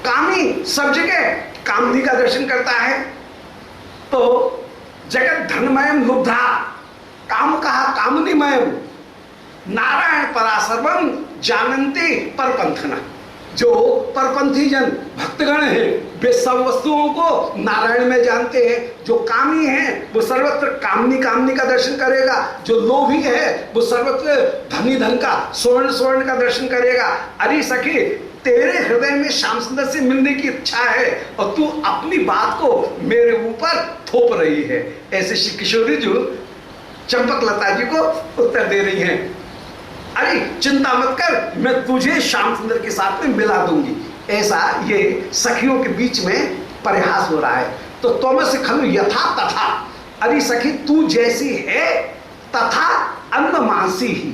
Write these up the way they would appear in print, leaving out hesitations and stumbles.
कामी सब जगह कामनी का दर्शन करता है। तो जगत धनमयम लुब्धा काम कहा कामनीमयम नारायण परासर्वम जानन्ते परपंथना। जो परपंथी जन भक्तगण हैं वे सब वस्तुओं को नारायण में जानते हैं। जो कामी है वो सर्वत्र कामनी का दर्शन करेगा। जो लोभी है वो सर्वत्र धनी धन का स्वर्ण का दर्शन करेगा। अरे सखी, तेरे हृदय में श्याम सुंदर से मिलने की इच्छा है और तू अपनी बात को मेरे ऊपर थोप रही है। ऐसे श्री किशोरी जी चंपक लता जी को उत्तर दे रही हैं। अरे चिंता मत कर, मैं तुझे श्याम सुंदर के साथ में मिला दूंगी। ऐसा ये सखियों के बीच में परिहास हो रहा है। तो त्वमसि खलु यथा तथा, अरे सखी तू जैसी है तथा अन्नमासी ही,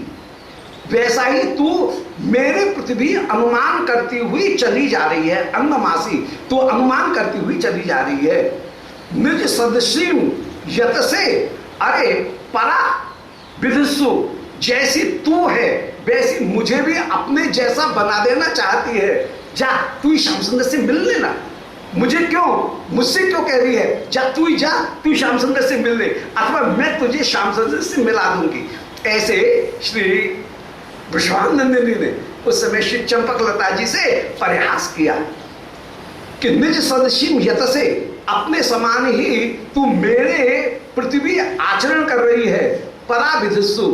वैसा ही तू मेरे प्रति भी अनुमान करती हुई चली जा रही है। अन्नमासी, तू अनुमान करती हुई चली जा रही है। निज सदृशी यत से, अरे परा विदुषु, जैसी तू है वैसी मुझे भी अपने जैसा बना देना चाहती है। जा तू श्याम सुंदर से मिल लेना। मुझे क्यों, मुझसे क्यों कह रही है? जा तू श्याम सुंदर से मिल ले, अथवा मैं तुझे श्याम सुंदर से मिला दूंगी। ऐसे श्री विश्वानंदिनी ने उस समय श्री चंपक लता जी से परिहास किया कि निज सदृशी यत से, अपने समान ही तू मेरे प्रति भी आचरण कर रही है। परा विदुषु,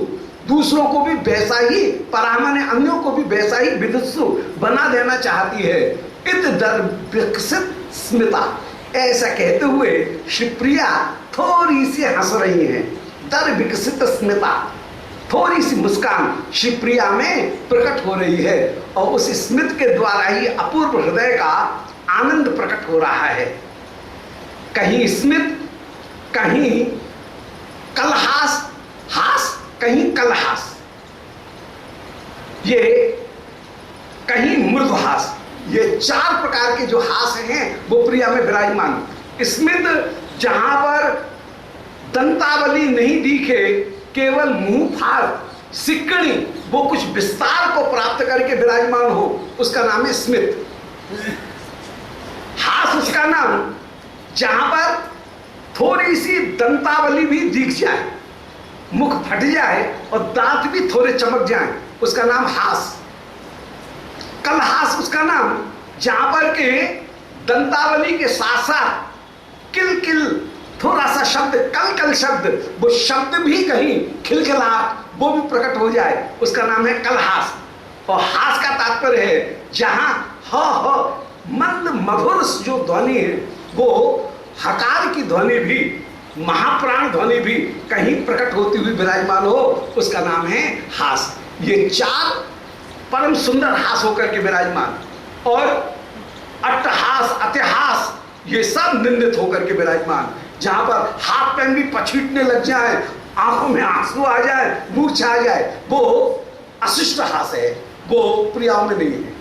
दूसरों को भी वैसा ही, परामाने अन्यों को भी वैसा ही विदुषु बना देना चाहती है। इत दर विकसित स्मिता, ऐसा कहते हुए श्री प्रिया थोड़ी सी हंस रही हैं। दर विकसित स्मिता, थोड़ी सी मुस्कान श्री प्रिया में प्रकट हो रही है और उस स्मित के द्वारा ही अपूर्व हृदय का आनंद प्रकट हो रहा है। कहीं स्मित, कहीं कलहास, हास कहीं कलहास, ये कहीं मृदुहास, ये चार प्रकार के जो हास हैं वो प्रिया में विराजमान। स्मित जहां पर दंतावली नहीं दिखे, केवल मुंह फाड़ सिक्कड़ी, वो कुछ विस्तार को प्राप्त करके विराजमान हो, उसका नाम है स्मित। हास उसका नाम जहां पर थोड़ी सी दंतावली भी दिख जाए, मुख फट जाए और दांत भी थोड़े चमक जाएं, उसका नाम हास। कलहास उसका नाम जहां पर के दंतावली के साथ साथ किल किल थोड़ा सा शब्द, कल कल शब्द, वो शब्द भी कहीं खिलखिलाहट वो भी प्रकट हो जाए, उसका नाम है कलहास। और हास का तात्पर्य है जहां ह मंद मधुर जो ध्वनि है, वो हकार की ध्वनि भी, महाप्राण ध्वनि भी कहीं प्रकट होती हुई विराजमान हो, उसका नाम है हास। ये चार परम सुंदर हास होकर के विराजमान, और अट्टहास, अतिहास, ये सब निंदित होकर के विराजमान। जहां पर हाथ पैर भी पछीटने लग जाए, आंखों में आंसू आ जाए, मूर्छा आ जाए, वो अशिष्ट हास है, वो प्रियाओं में नहीं है।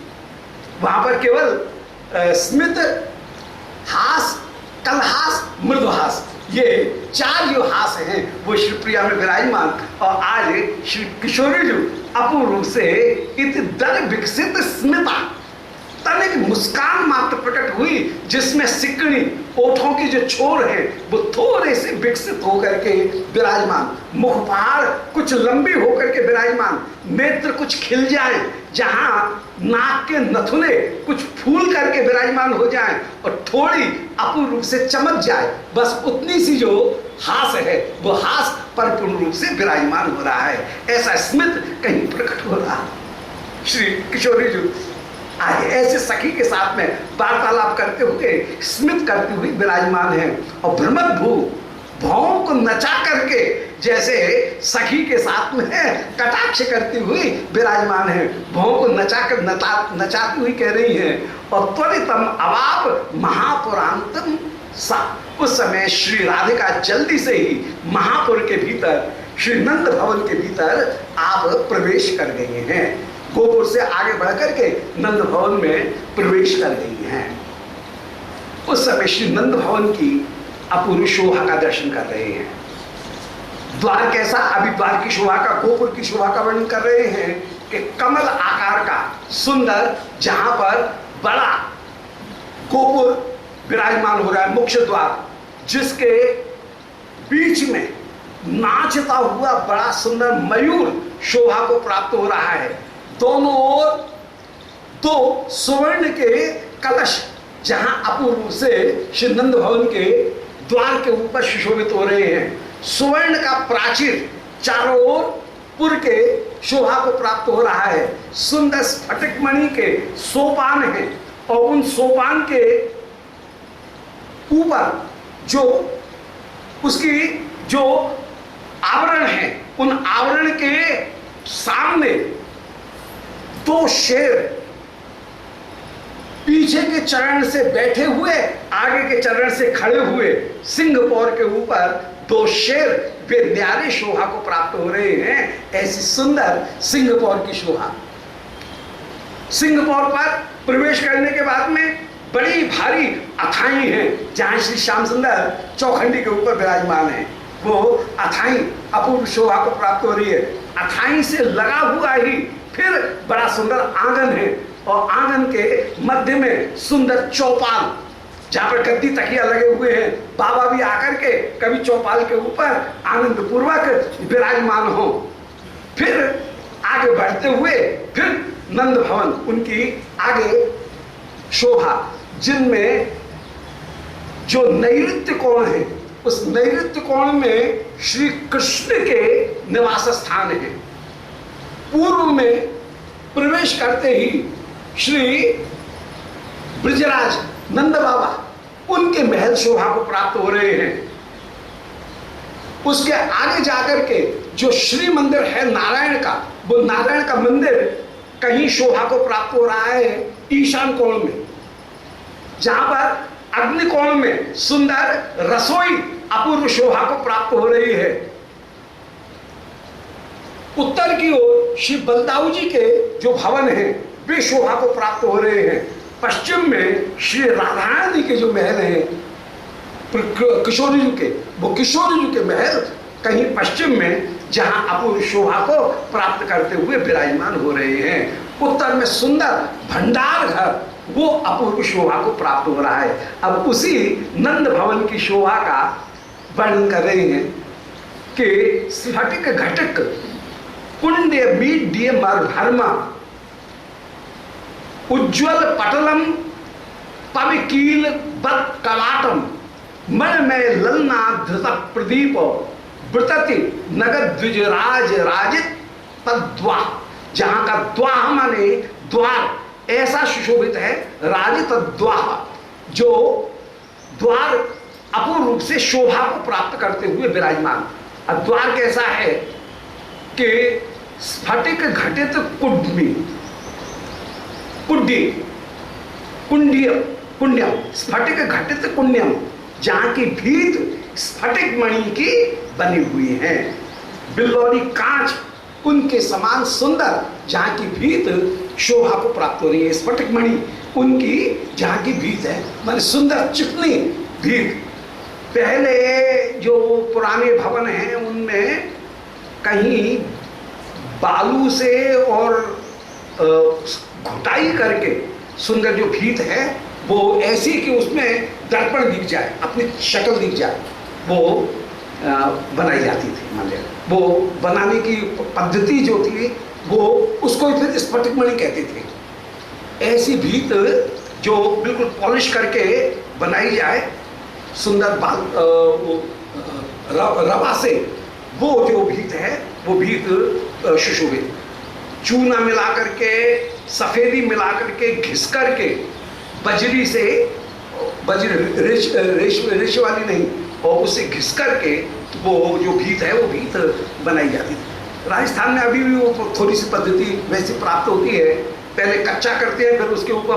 वहां पर केवल स्मित, हास, कलहास, मृदुहास, ये चार जो हास हैं वो श्री प्रिया में विराजमान। और आज श्री किशोरी जी अपूर्व रूप से इत दर विकसित स्मिता, तनिक मुस्कान मात्र प्रकट हुई, जिसमें सिकड़ी ओठों की जो छोर है वो थोड़े से विकसित होकर के विराजमान, मुख पहाड़ कुछ लंबी होकर के विराजमान, नेत्र कुछ खिल जाएं, जहां नाक के नथुने कुछ फूल करके विराजमान हो जाएं और थोड़ी अपूर्ण रूप से चमक जाए, बस उतनी सी जो हास है वो हास परिपूर्ण रूप से विराजमान हो रहा है। ऐसा स्मित कहीं प्रकट हो रहा है। श्री किशोरी जी आज ऐसे सखी के साथ में वार्तालाप करते हुए, स्मित करते हुए विराजमान है। और भ्रमद भू, भावों को नचा करके जैसे सखी के साथ में कटाक्ष करती हुई विराजमान है, भावों को नचाकर नचाती हुई कह रही है। और त्वरितम अवाप महापुरांतम सा, उस समय श्री राधिका जल्दी से ही महापुर के भीतर, श्री नंद भवन के भीतर आप प्रवेश कर गए हैं। गोपुर से आगे बढ़कर के नंद भवन में प्रवेश कर गई हैं। उस समय श्री नंद भवन की अपूर्व शोभा का दर्शन कर रहे हैं। द्वार कैसा, अभी द्वार की शोभा का, गोपुर की शोभा का वर्णन कर रहे हैं कि कमल आकार का सुंदर, जहां पर बड़ा गोपुर विराजमान हो रहा है, मुख्य द्वार, जिसके बीच में नाचता हुआ बड़ा सुंदर मयूर शोभा को प्राप्त हो रहा है। दोनों ओर दो स्वर्ण के कलश जहां अपूर्व से श्री नंद भवन के द्वार के ऊपर सुशोभित हो रहे हैं। स्वर्ण का प्राचीर चारों ओर पुर के शोभा को प्राप्त हो रहा है। सुंदर स्फटिक मणि के सोपान हैं और उन सोपान के ऊपर जो उसकी जो आवरण है, उन आवरण के सामने दो शेर पीछे के चरण से बैठे हुए, आगे के चरण से खड़े हुए, सिंह पौर के ऊपर दो शेर वे न्यारे शोभा को प्राप्त हो रहे हैं। ऐसी सुंदर सिंह पौर की शोभा। सिंह पौर पर प्रवेश करने के बाद में बड़ी भारी अथाई है, जहां श्री श्याम सुंदर चौखंडी के ऊपर विराजमान है। वो अथाई अपूर्व शोभा को प्राप्त हो रही है। अथाई से लगा हुआ ही फिर बड़ा सुंदर आंगन है और आंगन के मध्य में सुंदर चौपाल, जहां पर गद्दी तकिया लगे हुए हैं। बाबा भी आकर के कभी चौपाल के ऊपर आनंद पूर्वक विराजमान हो। फिर आगे बढ़ते हुए फिर नंद भवन, उनकी आगे शोभा, जिनमें जो नैऋत्य कोण है, उस नैऋत्य कोण में श्री कृष्ण के निवास स्थान है। पूर्व में प्रवेश करते ही श्री ब्रजराज नंद बाबा, उनके महल शोभा को प्राप्त हो रहे हैं। उसके आगे जाकर के जो श्री मंदिर है नारायण का, वो नारायण का मंदिर कहीं शोभा को प्राप्त हो रहा है ईशान कोण में, जहां पर अग्नि कोण में सुंदर रसोई अपूर्व शोभा को प्राप्त हो रही है। उत्तर की ओर श्री बलदाऊ जी के जो भवन हैं वे शोभा को प्राप्त हो रहे हैं। पश्चिम में श्री राधारानी के जो महल हैं किशोरी जी के, वो किशोरी जी के महल कहीं पश्चिम में, जहां अपूर्व शोभा को प्राप्त करते हुए विराजमान हो रहे हैं। उत्तर में सुंदर भंडार घर, वो अपूर्व शोभा को प्राप्त हो रहा है। अब उसी नंद भवन की शोभा का वर्णन कर रहे हैं कि स्फटिक घटिक पुण्य मीड्य मरभर्मा उज्ज्वल पटलम पविकील बत कलाटम मन में ललना धृत प्रदीप वृतति नगद द्विजराज राजित तद्वा। जहां का द्वाह माने द्वार ऐसा सुशोभित है, राजित द्वाह, जो द्वार अपूर्ण रूप से शोभा को प्राप्त करते हुए विराजमान। अब द्वार कैसा है कि स्फटिक घटित कुंडमी कुंडी कुंडिय कुंड्यम, स्फटिक घटित कुंड्यम, जहां की भीत स्फटिक मणि की बनी हुई है। बिल्लौरी कांच उनके समान सुंदर, जहां की भीत शोभा को प्राप्त हो रही है। स्फटिक मणि उनकी जहां की भीत है, माने सुंदर चिकनी भीत। पहले जो पुराने भवन हैं उनमें कहीं बालू से और घुटाई करके सुंदर जो भीत है वो ऐसी कि उसमें दर्पण दिख जाए, अपनी शक्ल दिख जाए, वो बनाई जाती थी। मान लिया वो बनाने की पद्धति जो थी वो उसको फिर स्फटिक मणि कहते थे। ऐसी भीत जो बिल्कुल पॉलिश करके बनाई जाए सुंदर रवा से, वो जो भीत है वो भीत सुशोभित। चूना मिला करके, सफेदी मिला करके, घिस करके, बजरी से, बजरी रेश वाली नहीं, और उससे घिस करके वो जो भीत है वो भीत बनाई जाती थी। राजस्थान में अभी भी वो थोड़ी सी पद्धति वैसे प्राप्त होती है। पहले कच्चा करते हैं, फिर उसके ऊपर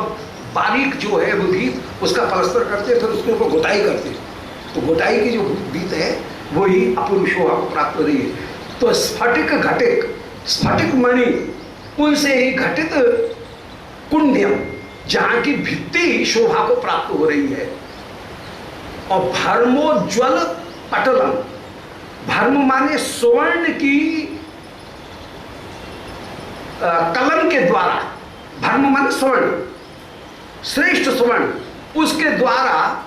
बारीक जो है वो भीत उसका पलस्तर करते हैं, फिर उसके ऊपर घुटाई करते हैं। तो घुटाई की जो भीत है वही अपूर्व शोभा को प्राप्त हो रही है। तो स्फटिक घटिक, स्फटिक मणि उनसे ही घटित कुंड्यम, जहां की भित्ति शोभा को प्राप्त हो रही है। और भर्मोज्वल पटलम, भर्म माने स्वर्ण की कलम के द्वारा, भर्म माने स्वर्ण, श्रेष्ठ स्वर्ण, उसके द्वारा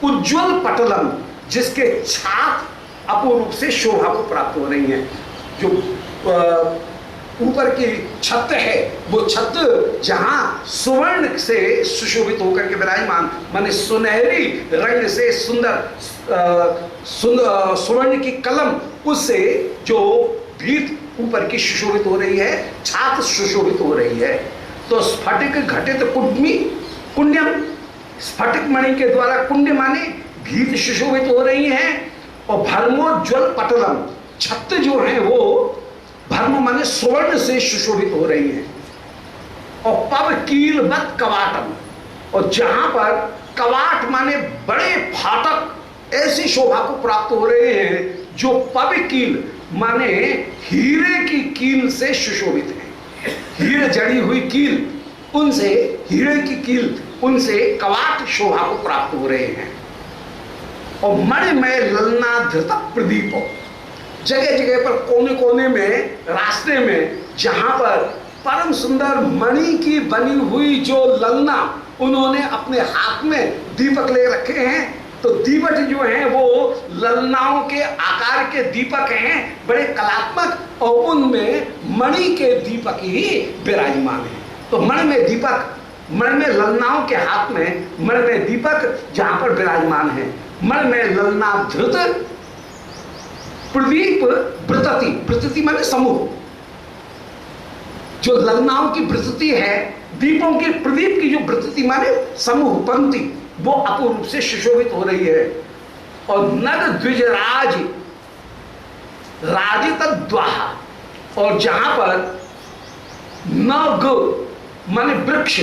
उज्ज्वल पटलम, जिसके छात अपूर्व रूप से शोभा को प्राप्त हो रही है। जो ऊपर की छत है, वो छत जहां सुवर्ण से सुशोभित होकर के विराजमान, माने सुनहरी रंग से सुंदर सुवर्ण की कलम, उससे जो भीत ऊपर की सुशोभित हो रही है, छात सुशोभित हो रही है। तो स्फटिक घटित कुंडमी कुंड्यम, स्फटिक मणि के द्वारा कुंड माने भीत सुशोभित हो रही है, और भर्मोज्वल पटलम, छत जो है वो भर्म माने स्वर्ण से सुशोभित हो रही है। और पव कीलवत कवाटम, और जहां पर कवाट माने बड़े फाटक ऐसी शोभा को प्राप्त हो रहे हैं, जो पव कील माने हीरे की कील से सुशोभित है। हीरे जड़ी हुई कील, उनसे हीरे की कील, उनसे कवाट शोभा को प्राप्त हो रहे हैं। और मणिमय ललना धृत प्रदीप, जगह जगह पर कोने कोने में, रास्ते में जहां पर परम सुंदर मणि की बनी हुई जो ललना, उन्होंने अपने हाथ में दीपक ले रखे हैं। तो दीपक जो हैं वो ललनाओं के आकार के दीपक हैं, बड़े कलात्मक, और उनमें मणि के दीपक ही विराजमान है। तो मणि में दीपक, मणि में ललनाओं के हाथ में मणि में दीपक जहां पर विराजमान है। मणि में ललना धृत प्रदीप वृतति, वृतति माने समूह, जो ललनाओं की वृतति है, दीपों की, प्रदीप की जो वृतति माने समूह, पंक्ति, वो अपूर्व रूप से सुशोभित हो रही है। और नग द्विजराज राजित द्वाहा, और जहां पर नग माने वृक्ष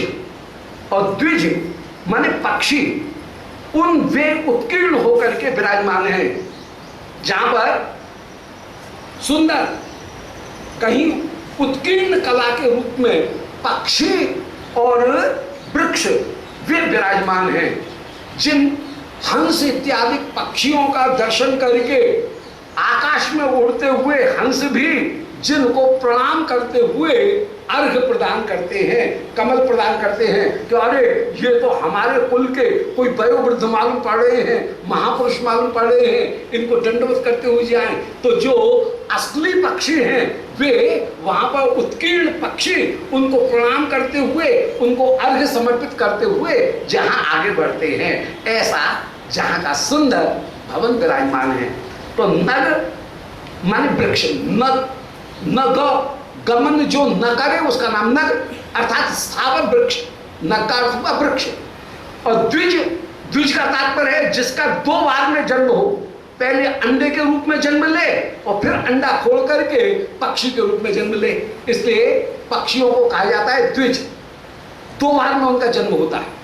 और द्विज माने पक्षी, उन वे उत्कीर्ण होकर के विराजमान है। जहां पर सुंदर, कहीं उत्कीर्ण कला के रूप में पक्षी और वृक्ष वे विराजमान हैं। जिन हंस इत्यादि पक्षियों का दर्शन करके आकाश में उड़ते हुए हंस भी जिनको प्रणाम करते हुए अर्घ प्रदान करते हैं, कमल प्रदान करते हैं कि अरे ये तो हमारे कुल के कोई वयोवृद्ध मालूम पड़ रहे हैं, महापुरुष मालूम पड़ रहे हैं, इनको दंडवत करते हुए जाएं। तो जो असली पक्षी हैं वे वहां पर उत्कीर्ण पक्षी उनको प्रणाम करते हुए, उनको अर्घ समर्पित करते हुए जहां आगे बढ़ते हैं, ऐसा जहां का सुंदर भवन विराजमान है। तो नग माने वृक्ष, नग गमन जो न करे उसका नाम नग, अर्थात स्थावर वृक्ष, नग का अर्थ हुआ वृक्ष। और द्विज, द्विज का तात्पर्य है जिसका दो बार में जन्म हो, पहले अंडे के रूप में जन्म ले और फिर अंडा खोल करके पक्षी के रूप में जन्म ले, इसलिए पक्षियों को कहा जाता है द्विज, दो बार में उनका जन्म होता है।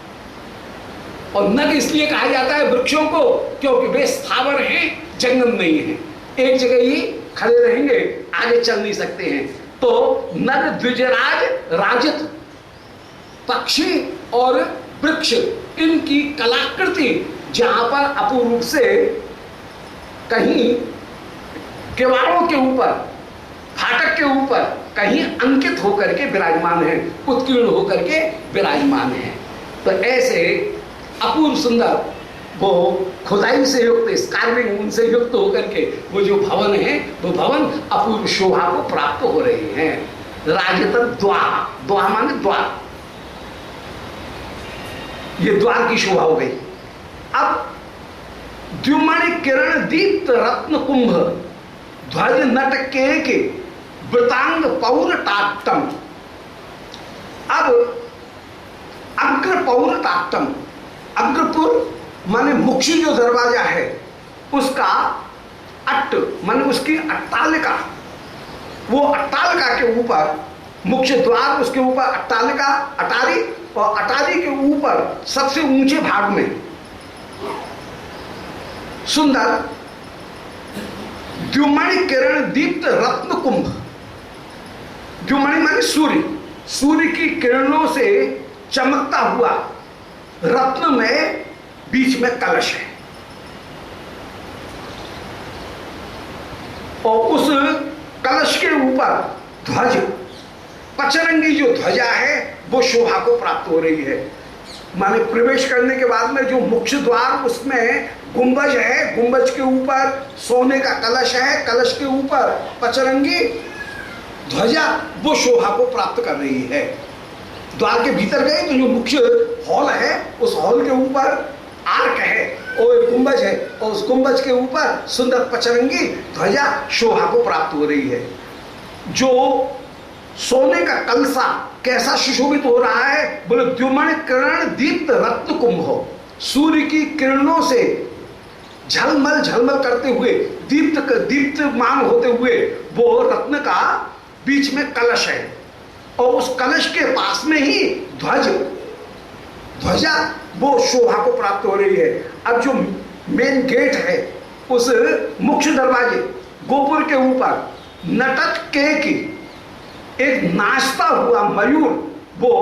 और नग इसलिए कहा जाता है वृक्षों को क्योंकि वे स्थावर हैं, जंगम नहीं है, एक जगह ही खड़े रहेंगे, आगे चल नहीं सकते हैं। तो नग द्विजराज राजित, पक्षी और वृक्ष, इनकी कलाकृति जहां पर अपूर्व रूप से कहीं किवाड़ों के ऊपर, फाटक के ऊपर कहीं अंकित होकर के विराजमान है, उत्कीर्ण होकर के विराजमान है। तो ऐसे अपूर्व सुंदर वो खुदाई से युक्त, स्कार्विंग उनसे युक्त होकर के वो जो भवन है, वो भवन अपूर्व शोभा को प्राप्त हो रहे हैं। राजत द्वार, द्वार माने द्वार, ये द्वार की शोभा हो गई। अब द्युमणि किरण दीप्त रत्न कुंभ ध्वज नट के वृतांग पौर टाक्तम। अब अग्र पौर टाक्तम, अग्रपुर माने मुख्य जो दरवाजा है उसका अट्ट माने उसकी अट्टालिका, वो अट्टालिका के ऊपर मुख्य द्वार, उसके ऊपर अट्टालिका, अटारी, और अटारी के ऊपर सबसे ऊंचे भाग में सुंदर द्युमणि किरण दीप्त रत्न कुंभ। द्युमणि माने सूर्य, सूर्य की किरणों से चमकता हुआ रत्न में बीच में कलश है, और उस कलश के ऊपर ध्वज, पचरंगी जो ध्वजा है वो शोभा को प्राप्त हो रही है। माने प्रवेश करने के बाद में जो मुख्य द्वार, उसमें गुंबज है, गुंबज के ऊपर सोने का कलश है, कलश के ऊपर पचरंगी ध्वजा वो शोभा को प्राप्त कर रही है। द्वार के भीतर गए तो जो मुख्य हॉल है, उस हॉल के ऊपर आर्क है और गुंबज है, और उस गुंबज के ऊपर सुंदर पचरंगी ध्वजा शोभा को प्राप्त हो रही है। जो सोने का कलसा कैसा सुशोभित हो रहा है, बोले द्युमण किरण दीप्त रत्न कुंभ, सूर्य की किरणों से झलमल झलमल करते हुए, दीप्तमान होते हुए वो रत्न का बीच में कलश है, और उस कलश के पास में ही ध्वजा वो शोभा को प्राप्त हो रही है। अब जो मेन गेट है, उस मुख्य दरवाजे गोपुर के ऊपर नटक की एक नाचता हुआ मयूर, वो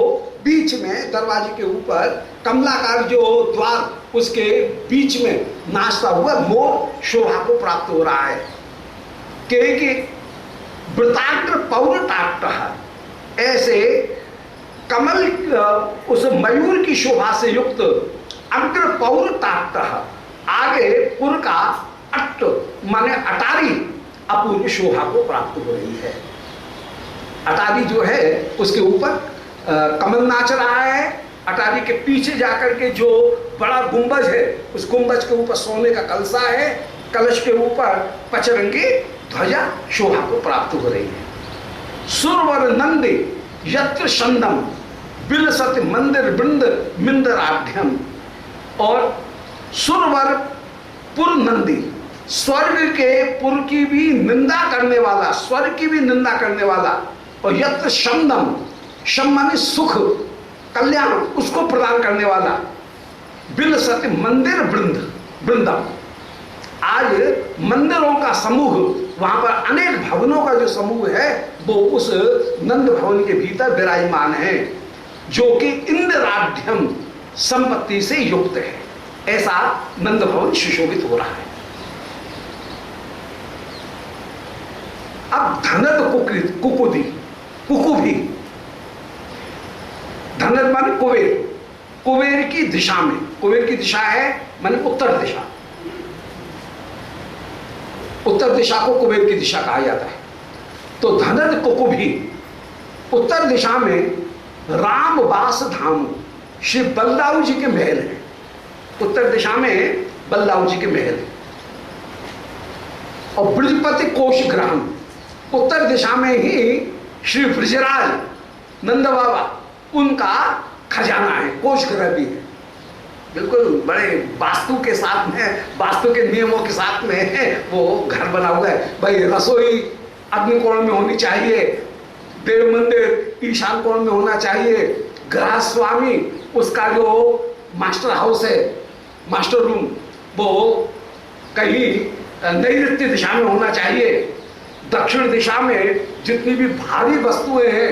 बीच में दरवाजे के ऊपर कमलाकार जो द्वार, उसके बीच में नाचता हुआ मोर शोभा को प्राप्त हो रहा है। कि वृताग्र पौरटाट्ट, ऐसे कमल उस मयूर की शोभा से युक्त अग्र पौरटाट्ट, आगे पुर का अट्ट माने अटारी अपूर्व शोभा को प्राप्त हो रही है। अटारी जो है उसके ऊपर कमल नाच रहा है। अटारी के पीछे जाकर के जो बड़ा गुंबज है, उस गुंबज के ऊपर सोने का कलसा है, कलश के ऊपर पचरंगी ध्वजा शोभा को प्राप्त हो रही है। सुरवर नंदी यत्र संदम बिलसत मंदिर वृंद मिंदराढ्यम, और सुरवर पुर नंदी, स्वर्ग के पुर की भी निंदा करने वाला, स्वर्ग की भी निंदा करने वाला, और यत्र शमदम, शम माने सुख कल्याण, उसको प्रदान करने वाला, बिलसत मंदिर वृंदम, आज मंदिरों का समूह, वहां पर अनेक भवनों का जो समूह है, वो उस नंद भवन के भीतर विराजमान है, जो कि इंद्राढ्यम संपत्ति से युक्त है। ऐसा नंद भवन सुशोभित हो रहा है। अब धनद कुकुदी, कुकुभी, धनद माने कुबेर, कुबेर की दिशा में, कुबेर की दिशा है माने उत्तर दिशा, उत्तर दिशा को कुबेर की दिशा कहा जाता है। तो धनद कुकुभी, उत्तर दिशा में रामवास धाम, श्री बलदाऊ जी के महल है। उत्तर दिशा में बलदाऊ जी के महल है। और ब्रजपति कोश ग्रहण, उत्तर दिशा में ही श्री ब्रजराज नंद बाबा, उनका खजाना है, कोष ग्रह भी है। बिल्कुल बड़े वास्तु के साथ में, वास्तु के नियमों के साथ में है वो घर बना हुआ है। भाई रसोई अग्निकोण में होनी चाहिए, देव मंदिर ईशान कोण में होना चाहिए, गृह स्वामी उसका जो मास्टर हाउस है, मास्टर रूम, वो कहीं नैऋत्य दिशा में होना चाहिए। दक्षिण दिशा में जितनी भी भारी वस्तुएं हैं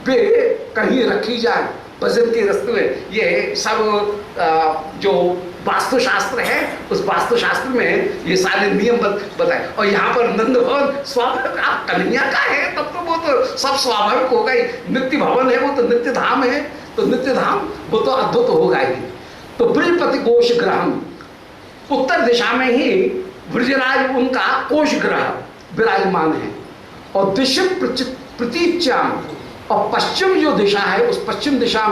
वे कहीं रखी जाए, वजन की वस्तुएं, ये सब जो वास्तुशास्त्र है, उस वास्तुशास्त्र में ये सारे नियम बताए। और यहाँ पर नंद भवन स्वाभाविक, आप कन्हैया का है तब तो वो तो सब स्वाभाविक होगा ही। नित्य भवन है वो तो नित्य धाम है, तो नित्य धाम वो तो अद्भुत होगा ही। तो ब्रजपति कोश ग्रहम, उत्तर दिशा में ही ब्रजराज उनका कोश ग्रह विराजमान है। और दिशा प्रतीच्याम, और पश्चिम जो दिशा है, उस पश्चिम दिशा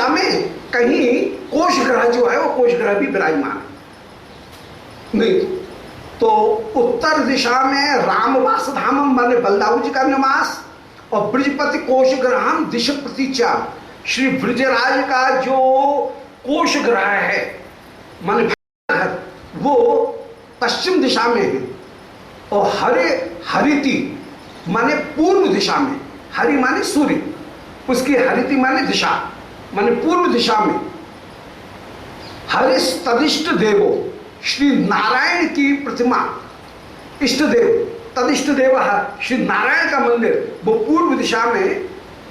में कहीं कोश ग्रह जो है वो कोश ग्रह भी विराजमान नहीं। तो उत्तर दिशा में रामवास धामम माने बलदाऊ जी का निवास, और ब्रजपति कोश ग्रहम दिशा प्रतीच्याम, श्री ब्रजराज का जो कोश ग्रह है माने घर, वो पश्चिम दिशा में है। और हरिति माने पूर्व दिशा में, हरि माने सूर्य, उसकी हरिति माने दिशा, माने पूर्व दिशा में। हरिस तदिष्ट देवो, श्री नारायण की प्रतिमा, इष्ट देव, तदिष्ट देव श्री नारायण का मंदिर, वो पूर्व दिशा में,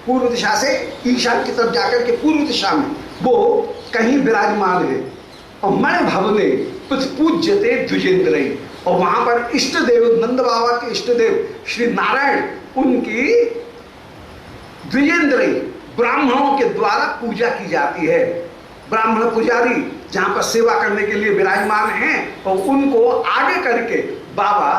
पूर्व दिशा से ईशान की तरफ जाकर के पूर्व दिशा में वो कहीं विराजमान है। और मण भवने पूज्यते द्विजेंद्र, और वहां पर इष्ट देव, नंद बाबा के इष्ट देव श्री नारायण, उनकी द्विजेंद्र ब्राह्मणों के द्वारा पूजा की जाती है। ब्राह्मण पुजारी जहां पर सेवा करने के लिए विराजमान हैं और उनको आगे करके बाबा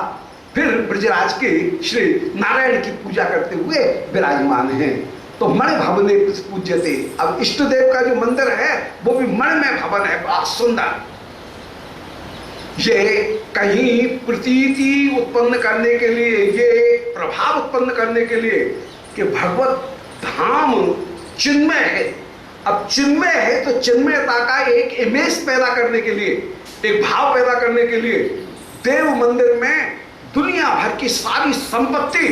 फिर ब्रजराज के श्री नारायण की पूजा करते हुए विराजमान हैं। तो मणि भवने पूज्यते। अब इष्ट देव का जो मंदिर है वो भी मणिमय भवन है, बहुत सुंदर। ये कहीं प्रतीति उत्पन्न करने के लिए, ये प्रभाव उत्पन्न करने के लिए कि भगवत धाम चिन्मय है। अब चिन्मय है तो चिन्मयता का एक इमेज पैदा करने के लिए, एक भाव पैदा करने के लिए देव मंदिर में दुनिया भर की सारी संपत्ति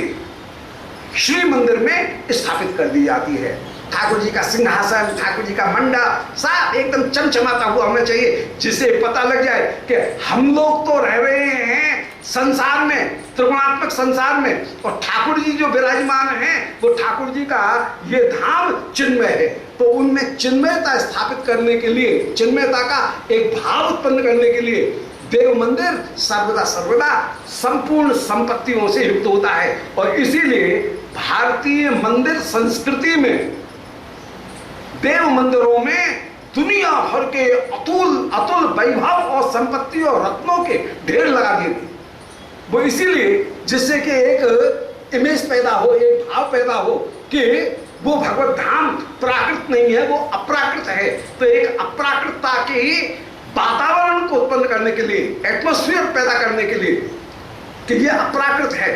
श्री मंदिर में स्थापित कर दी जाती है। ठाकुर जी का सिंहासन, ठाकुर जी का मंडा सब एकदम चमचमाता हुआ होना चाहिए, जिसे पता लग जाए कि हम लोग तो रह रहे हैं संसार में, त्रिगुणात्मक संसार में, और ठाकुर जी जो विराजमान हैं वो ठाकुर जी का ये धाम चिन्मय है। तो उनमें चिन्मयता स्थापित करने के लिए, चिन्मयता का एक भाव उत्पन्न करने के लिए देव मंदिर सर्वदा सर्वदा संपूर्ण संपत्तियों से युक्त होता है। और इसीलिए भारतीय मंदिर संस्कृति में देव मंदिरों में दुनिया भर के अतुल अतुल वैभव और संपत्ति और रत्नों के ढेर लगा दिए थे। वो इसीलिए जिससे कि एक इमेज पैदा हो, एक भाव पैदा हो कि वो भगवत धाम प्राकृत नहीं है, वो अपराकृत है। तो एक अपराकृतता के वातावरण को उत्पन्न करने के लिए, एटमॉस्फेयर पैदा करने के लिए कि ये अपराकृत है,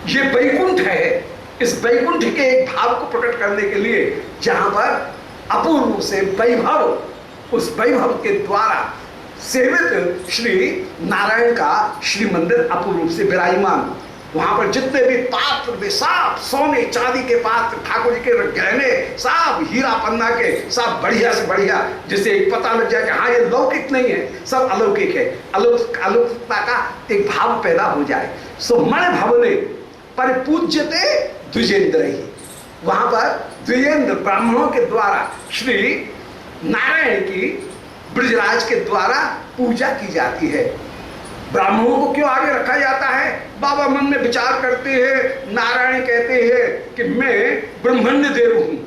ये वैकुंठ है, इस वैकुंठ के एक भाव को प्रकट करने के लिए जहां पर अपूर्व से वैभव, उस वैभव के द्वारा सेवित श्री नारायण का श्री मंदिर अपूर्व रूप से विराजमान। वहां पर जितने भी पात्र वे सब सोने चांदी के पात्र, ठाकुर जी के गहने सब हीरा पन्ना के, सब बढ़िया से बढ़िया, जिससे एक पता लग जाए कि हाँ ये लौकिक नहीं है, सब अलौकिक है, अलौकिकता का एक भाव पैदा हो जाए। सो मणि भवने परिपूज्यते द्विजेंद्र ही, वहां पर द्विजेंद्र ब्राह्मणों के द्वारा श्री नारायण की ब्रजराज के द्वारा पूजा की जाती है। ब्राह्मणों को क्यों आगे रखा जाता है? बाबा मन में विचार करते हैं, नारायण कहते हैं कि मैं ब्रह्मण्य देव हूं,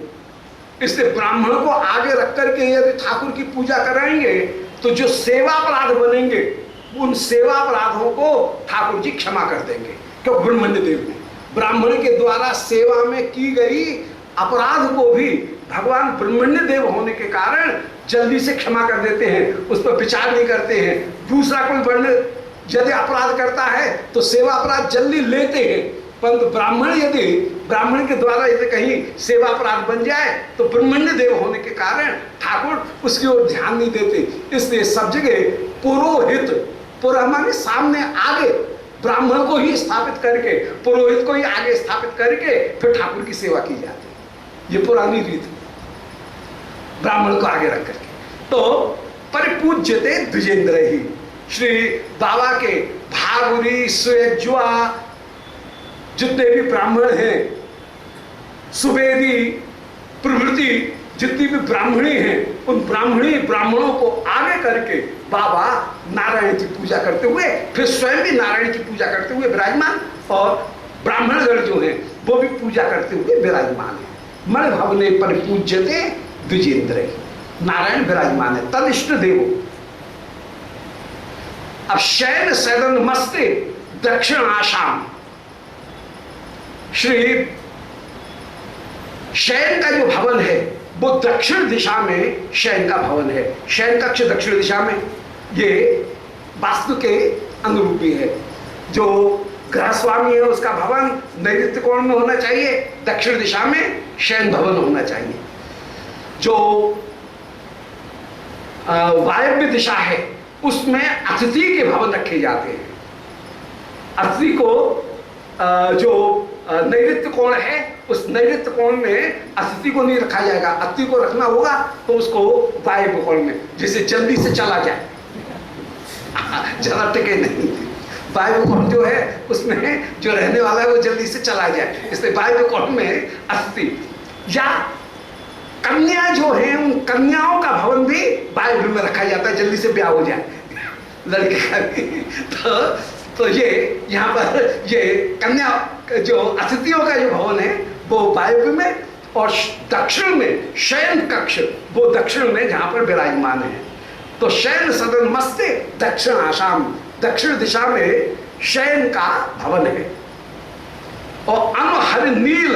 इसलिए ब्राह्मण को आगे रख करके यदि ठाकुर की पूजा कराएंगे तो जो सेवा अपराध बनेंगे उन सेवा अपराधों को ठाकुर जी क्षमा कर देंगे, क्यों ब्रह्मण्य देव ने ब्राह्मण के द्वारा सेवा में की गई अपराध को भी भगवान ब्रह्मण्य देव होने के कारण जल्दी से क्षमा कर देते हैं, उस पर विचार नहीं करते हैं। दूसरा कोई वर्ण यदि अपराध करता है तो सेवा अपराध जल्दी लेते हैं, परंतु ब्राह्मण यदि ब्राह्मण के द्वारा यदि कहीं सेवा अपराध बन जाए तो ब्रह्मण्य देव होने के कारण ठाकुर उसकी ओर ध्यान नहीं देते। इसलिए सब जगह पुरोहित, पुरोहित माने सामने आगे, ब्राह्मण को ही स्थापित करके, पुरोहित को ही आगे स्थापित करके फिर ठाकुर की सेवा की जाती है। ये पुरानी रीत, ब्राह्मण को आगे रख करके। तो परिपूज्यते द्विजेंद्र ही, श्री बाबा के भागुरी स्वेज्वा जितने भी ब्राह्मण हैं, सुवेदी प्रभृति जितनी भी ब्राह्मणी हैं, उन ब्राह्मणों को आगे करके बाबा नारायण की पूजा करते हुए फिर स्वयं भी नारायण की पूजा करते हुए विराजमान, और ब्राह्मणगण जो हैं वो भी पूजा करते हुए विराजमान है। मणि भवने परिपूज्यते द्विजेंद्र ही, नारायण विराजमान है। तनिष्ठ देव। अब शयन सदन मस्ते दक्षिण आशाम, श्री शयन का जो भवन है वो दक्षिण दिशा में शयन का भवन है। शयन कक्ष दक्षिण दिशा में, ये वास्तु के अनुरूपी है। जो गृहस्वामी है उसका भवन नैऋत्य कोण में होना चाहिए, दक्षिण दिशा में शयन भवन होना चाहिए। जो वायव्य दिशा है उसमें अतिथि के भवन रखे जाते हैं। अतिथि को जो नैऋत्य कोण है उस नैऋत्य कोण में अतिथि को नहीं रखा जाएगा, अतिथि को रखना होगा तो उसको वायव्य कोण में, जिसे जल्दी से चला जाए, ज्यादा टिके नहीं। वायव्य कोण जो है उसमें जो रहने वाला है वो जल्दी से चला जाए, इसलिए वायव्य कोण में अतिथि। या कन्या जो है उन कन्याओं का भवन भी वायव्य में रखा जाता है, जल्दी से ब्याह हो जाए लड़के का। तो ये यहाँ पर ये कन्या जो अतिथियों का जो भवन है वो वायव्य में, और दक्षिण में शयन कक्ष, वो दक्षिण में जहां पर विराजमान है। तो शयन सदन मस्ते दक्षिण आशाम, दक्षिण दिशा में शयन का भवन है। और अनु हरि नील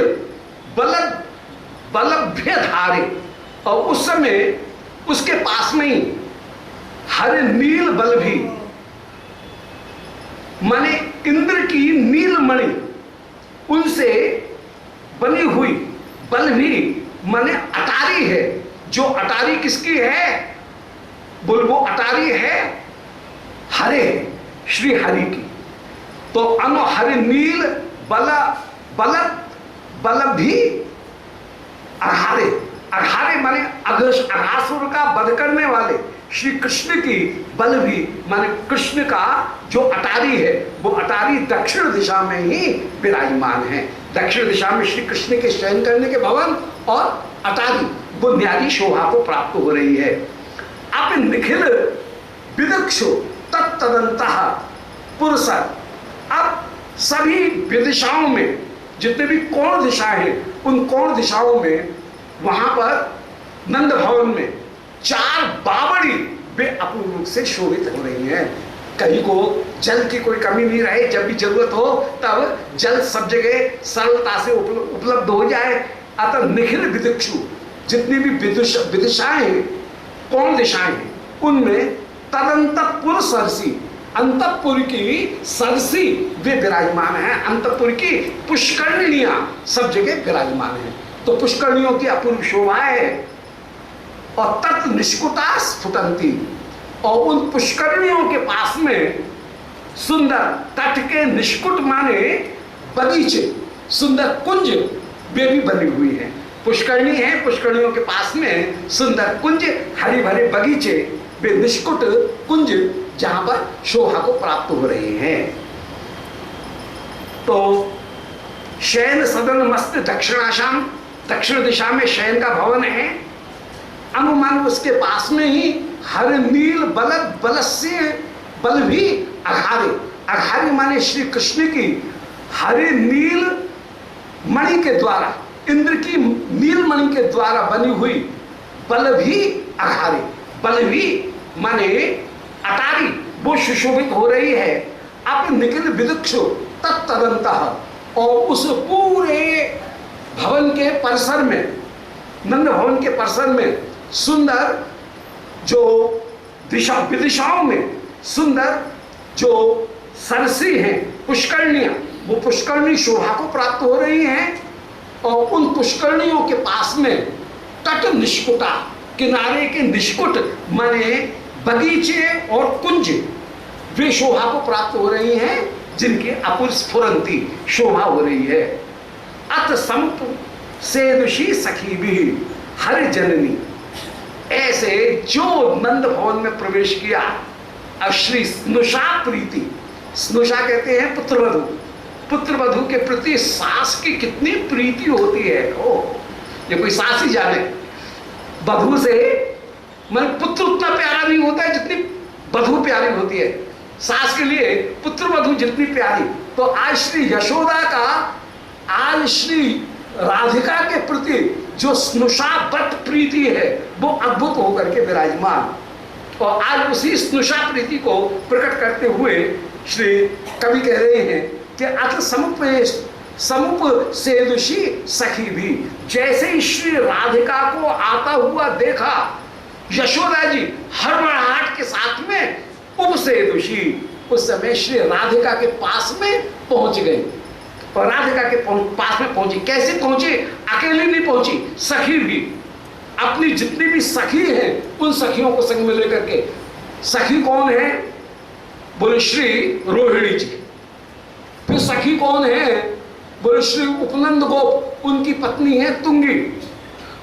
बलभ्य धारे, और उस समय उसके पास में ही हरि नील बल्भी माने इंद्र की नीलमणि उनसे बनी हुई, बल्भी माने अटारी है। जो अटारी किसकी है? बोल वो अटारी है हरे, श्री हरि की। तो अनु हरि नील बलभी अघारे, अघारे माने अघासुर का वध करने वाले श्री कृष्ण की बल्भी माने कृष्ण का जो अटारी है, वो अटारी दक्षिण दिशा में ही विराजमान है। दक्षिण दिशा में श्री कृष्ण के शयन करने के भवन और अटारी वो न्यारी शोभा को प्राप्त हो रही है। अब निखिल विदक्षु तत्तदंतः पुरुष, अब सभी विदिशाओं में जितने भी कोण दिशाएं हैं, उन कोण दिशाओं में वहां पर नंद भवन में 4 बावड़ी वे अपूर्व रूप से शोभित हो रही हैं। कहीं को जल की कोई कमी नहीं रहे, जब भी जरूरत हो तब जल सब जगह सरलता से उपलब्ध हो जाए। अतः निखिल विदिक्षु, जितनी भी विदिशाएं हैं, कौन दिशाएं हैं, उनमें तदंतपुर सरसी, अंतपुर की सरसी वे विराजमान है। अंतपुर की पुष्करणियां सब जगह विराजमान है। तो पुष्करणियों की अपूर्व शोभा है। और तत् निष्कुटा स्फुटंती, और उन पुष्करणियों के पास में सुंदर तट के निष्कुट माने बगीचे, सुंदर कुंज वे भी बनी हुई हैं। पुष्करणी है, पुष्करणियों के पास में सुंदर कुंज, हरे भरे बगीचे, वे निष्कुट कुंज जहां पर शोभा को प्राप्त हो रहे हैं। तो शयन सदन मस्त दक्षिणाशाम, दक्षिण दिशा में शयन का भवन है। अनुमान उसके पास में ही हर नील बलस्य बल भी अघारे, अघारे माने श्री कृष्ण की हरे नील मणि के द्वारा, इंद्र की नील मणि के द्वारा बनी हुई बल भी अघारे, बल भी माने अटारी वो सुशोभित हो रही है। अब निखिल विदक्षु तत्तदंतः, और उस पूरे भवन के परिसर में, नंद भवन के परिसर में सुंदर जो विदिशाओं में सुंदर जो सरसी हैं, पुष्करणियां, वो पुष्करणी शोभा को प्राप्त हो रही हैं। और उन पुष्करणियों के पास में तट निष्कुटा, किनारे के निष्कुट माने बगीचे और कुंज वे शोभा को प्राप्त हो रही हैं, जिनकी अपूर्व स्फुरंती शोभा हो रही है। अत संप सेदुषी सखी भी हरि जननी, ऐसे जो नंद भवन में प्रवेश किया, अब श्री स्नुषा प्रीति, स्नुषा कहते हैं पुत्रवधू, पुत्रवधू के प्रति सास की कितनी प्रीति होती है। ओ ये कोई सास ही जाने, वधू से मन पुत्र उतना प्यारा नहीं होता है जितनी वधू प्यारी होती है। सास के लिए पुत्रवधू जितनी प्यारी, तो आज श्री यशोदा का, आज श्री राधिका के प्रति जो स्नुषावत प्रीति है वो अद्भुत होकर के विराजमान। और आज उसी स्नुषा प्रीति को प्रकट करते हुए श्री कवि कह रहे हैं कि अथ समुप सेदुषी सखी भी, जैसे ही श्री राधिका को आता हुआ देखा यशोदा जी हड़बड़ाहट के साथ में उपसेदुषी, उस समय श्री राधिका के पास में पहुंच गई। और राधिका के पास में पहुंची, कैसे पहुंची? अकेली नहीं पहुंची, सखी भी, अपनी जितनी भी सखी हैं उन सखियों को संग में लेकर के। सखी कौन है? बोले श्री रोहिणी जी। फिर सखी कौन है? बोले श्री उपनंद गोप, उनकी पत्नी है तुंगी।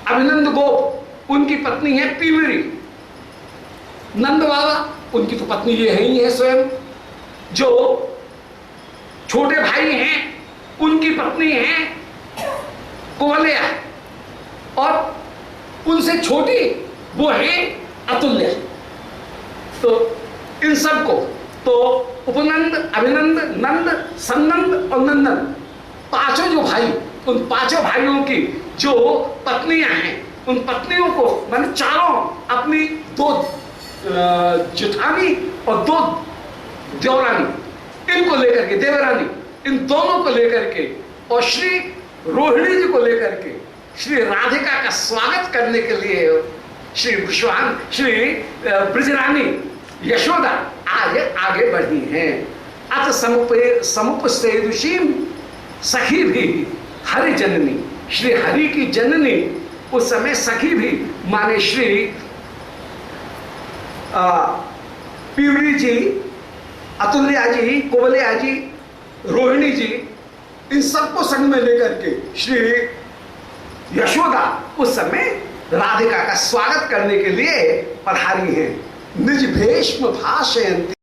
अभिनंद गोप, उनकी पत्नी है पीवरी। नंद बाबा, उनकी तो पत्नी ये है ही है स्वयं। जो छोटे भाई हैं उनकी पत्नी है कुवलया, और उनसे छोटी वो है अतुल्य। तो इन सब को तो उपनंद, अभिनंद, नंद, सन्नंद और नंदन, पांचों जो भाई, उन पांचों भाइयों की जो पत्नियां हैं उन पत्नियों को मैंने चारों अपनी दो जेठानी और दो देवरानी इनको लेकर के, देवरानी इन दोनों को लेकर के और श्री रोहिणी जी को लेकर के श्री राधिका का स्वागत करने के लिए श्री ब्रजरानी यशोदा आज आगे बढ़ी हैं। अत समुपस्तेदुषीम सखी भी हरि जननी, श्री हरि की जननी उस समय सखी भी माने श्री पीवली जी, अतुल्या जी, कोवल्या जी, रोहिणी जी, इन सबको संग में लेकर के श्री यशोदा उस समय राधिका का स्वागत करने के लिए पधारी हैं। निज भेष्म भाषयंती